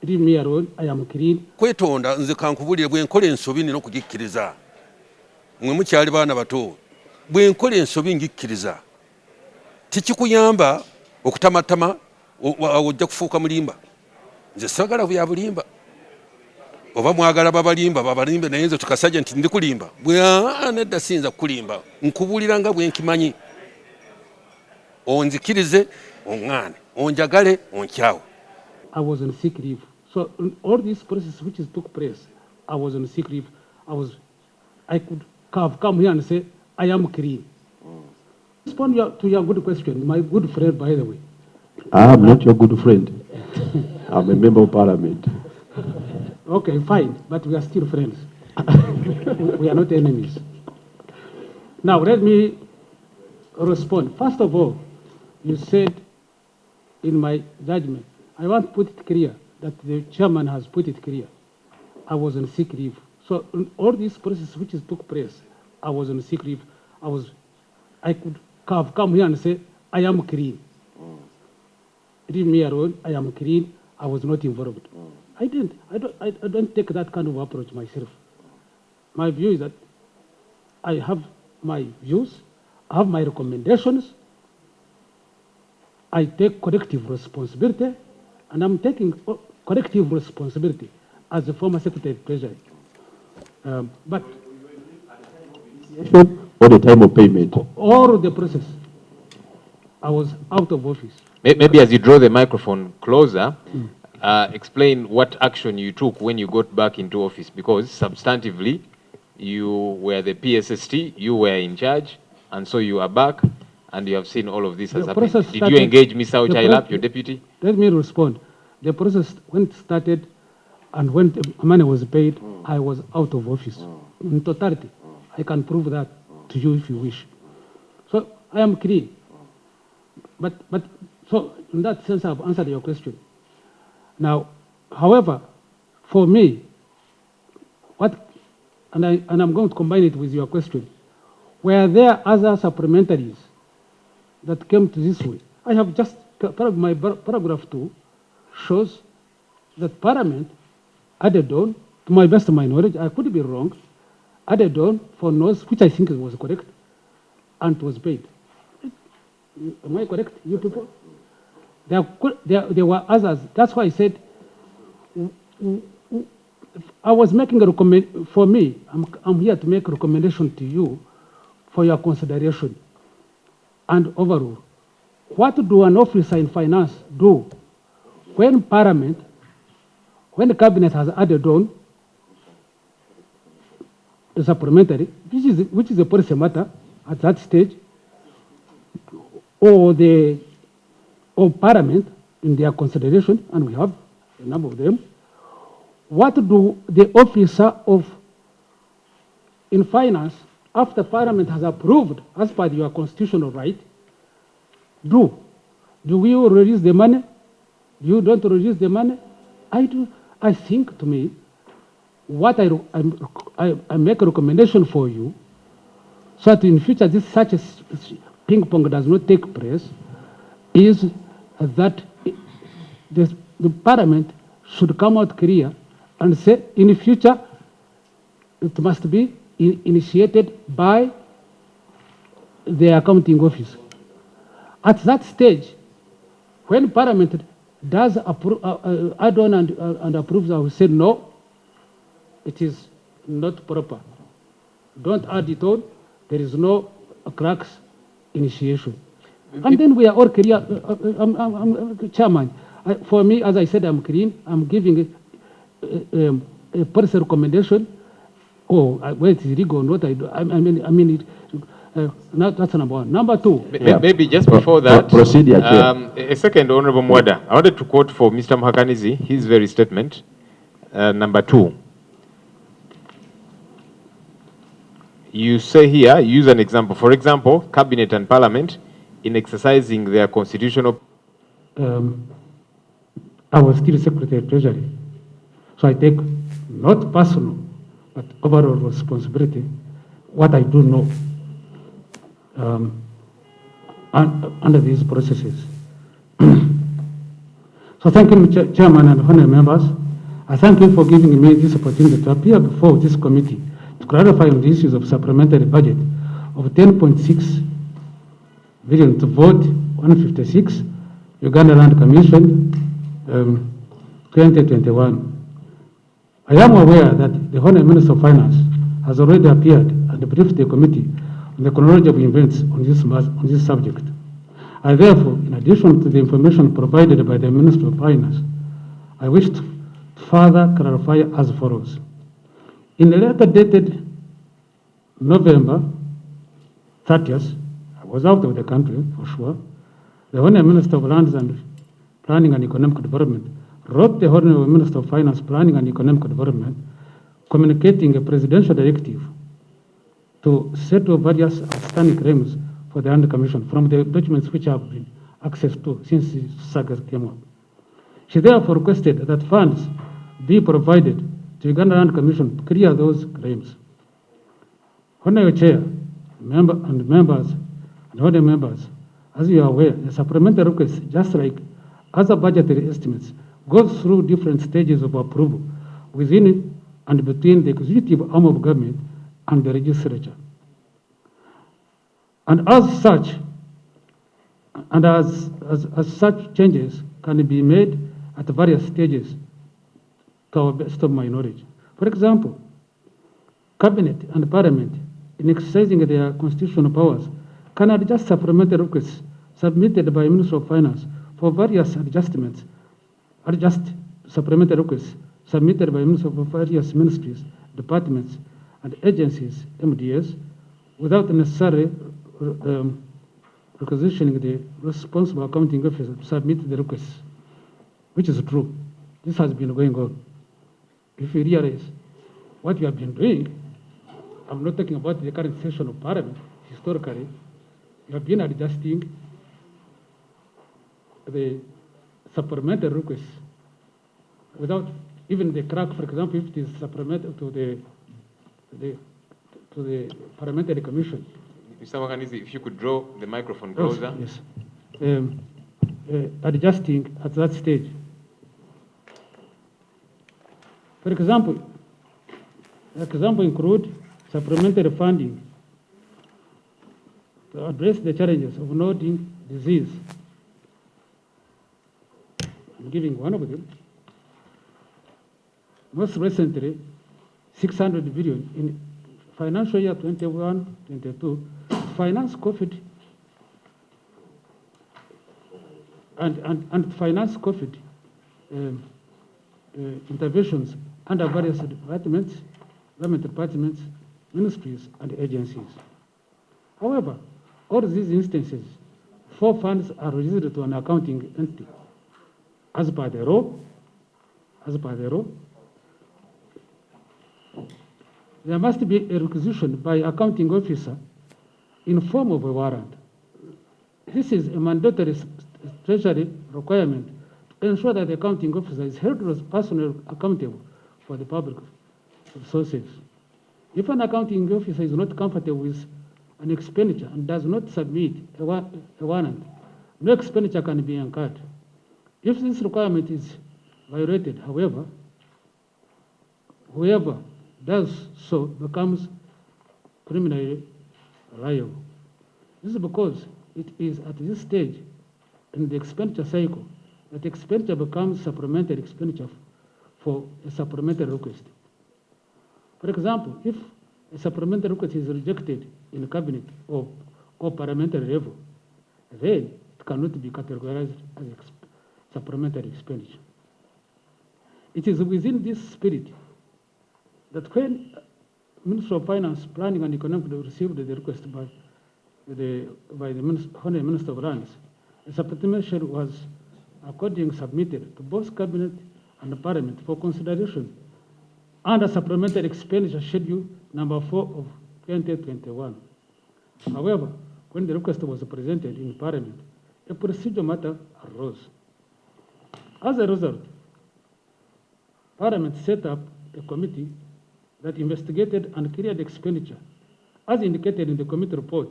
Leave me alone, I am clean. Kwetonda nze kankubulire bwe nkola ensobi nina okugikkiriza. Mwe mukyali baana bato. Bwe nkola ensobi ngikkiriza. Tikikuyamba okutamatama ojja kufuuka mulimba. Nze sagala bya bulimba. Oba mwagala babalimbe naye nze tukasajja nti ndi kulimba. Bwe nedda sinza kulimba. Nkubulira nga bwe nkimanyi. Onzikirize, ongaane. Onjagale, onkyawe. I was on sick leave. So all this process which took place, I was on sick leave. I could have come here and say, I am clean. Respond to your good question, my good friend, by the way. I am not your good friend. I'm a member of parliament. Okay, fine, but we are still friends. We are not enemies. Now, let me respond. First of all, you said, in my judgment, I want to put it clear that the chairman has put it clear. I was on sick leave. So all this process which took place, I was on sick leave. I could have come here and say, I am clean. Leave me alone, I am clean. I was not involved. I don't take that kind of approach myself. My view is that I have my views, I have my recommendations, I take collective responsibility, and I'm taking collective responsibility as the former Secretary of Treasury. But or the time of payment? All the process, I was out of office. Maybe as you draw the microphone closer, explain what action you took when you got back into office, because substantively, you were the PSST, you were in charge, and so you are back, and you have seen all of this has happened. Did you engage Mr. Ochailap, your deputy? Let me respond. The process, when it started and when the money was paid, I was out of office in totality. I can prove that to you if you wish. So I am clean. But so in that sense, I've answered your question. Now, however, for me, and I'm going to combine it with your question, were there other supplementaries that came to this way? I have just, my paragraph 2 shows that Parliament added on, to my best of my knowledge, I could be wrong, added on for notes, which I think was correct, and it was paid. Am I correct, you people? There were others. That's why I said, I was making a recommendation. For me, I'm here to make a recommendation to you for your consideration. And overall, what do an officer in finance do when Parliament, when the Cabinet has added on a supplementary, which is a policy matter at that stage, or Parliament in their consideration, and we have a number of them, what do the officer in finance, after Parliament has approved, as per your constitutional right, do? Do you release the money? You don't release the money? I do. I think, to me, what I make a recommendation for you, so that in future such a ping pong does not take place, is that the Parliament should come out clear and say in the future it must be initiated by the accounting office. At that stage, when Parliament does add on and approves, I will say no, it is not proper. Don't add it on. There is no cracks initiation. And then we are all clear. Chairman, for me, as I said, I'm clean. I'm giving a policy recommendation. Oh, whether it is legal or not, that's number one. Number two. Maybe just before that, procedure, a second, Honorable Mwada. I wanted to quote for Mr. MUHAKANIZI his very statement. Number 2. You say here, use an example. For example, Cabinet and Parliament, in exercising their constitutional... I was still Secretary of Treasury. So I take not personal, but overall responsibility, what I do know under these processes. So thank you, Chairman and honorable members. I thank you for giving me this opportunity to appear before this committee to clarify on the issues of supplementary budget of 10.6 billion to vote 156 Uganda Land Commission 2021. I am aware that the Honourable Minister of Finance has already appeared and briefed the committee on the chronology of events on this subject. I therefore, in addition to the information provided by the Minister of Finance, I wish to further clarify as follows. In a letter dated November 30th, I was out of the country for sure, the Honourable Minister of Lands and Planning and Economic Development wrote the Honourable Minister of Finance, Planning and Economic Development, communicating a presidential directive to settle various outstanding claims for the Land Commission from the documents which have been accessed to since the saga came up. She therefore requested that funds be provided to Uganda Land Commission to clear those claims. Honourable Chair, members, and honourable members, as you are aware, the supplementary request, just like other budgetary estimates, goes through different stages of approval within and between the executive arm of government and the legislature. And as such, such changes can be made at various stages to our best of my knowledge. For example, Cabinet and Parliament, in exercising their constitutional powers, can adjust supplementary requests submitted by Minister of Finance for various adjustments, adjust supplementary requests submitted by Minister of various ministries, departments, and agencies, MDS, without necessarily requisitioning the responsible accounting officer to submit the requests, which is true. This has been going on. If you realize what you have been doing, I'm not talking about the current session of Parliament, historically, you have been adjusting the supplementary requests without even the crack, for example, if it is supplemented to the Parliamentary Commission. Mr. MUHAKANIZI, if you could draw the microphone closer. Yes. Adjusting at that stage. For example, include supplementary funding to address the challenges of nodding disease. I'm giving one of them. Most recently, 600 billion in financial year 21-22 to finance COVID and finance COVID interventions under various departments, government departments, ministries, and agencies. However, all these instances, 4 funds are released to an accounting entity. As per the law, there must be a requisition by accounting officer in form of a warrant. This is a mandatory treasury requirement to ensure that the accounting officer is held personally accountable for the public resources. If an accounting officer is not comfortable with an expenditure and does not submit a warrant, no expenditure can be incurred. If this requirement is violated, however, whoever does so becomes criminally liable. This is because it is at this stage in the expenditure cycle that expenditure becomes supplementary expenditure for a supplementary request. For example, if a supplementary request is rejected in cabinet or parliamentary level, then it cannot be categorized as supplementary expenditure. It is within this spirit that when Minister of Finance, Planning and Economic received the request by the Honourable Minister of Lands, a supplementary was accordingly submitted to both Cabinet and Parliament for consideration under supplementary expenditure schedule number 4 of 2021. However, when the request was presented in Parliament, a procedural matter arose. As a result, Parliament set up a committee that investigated and cleared expenditure, as indicated in the committee report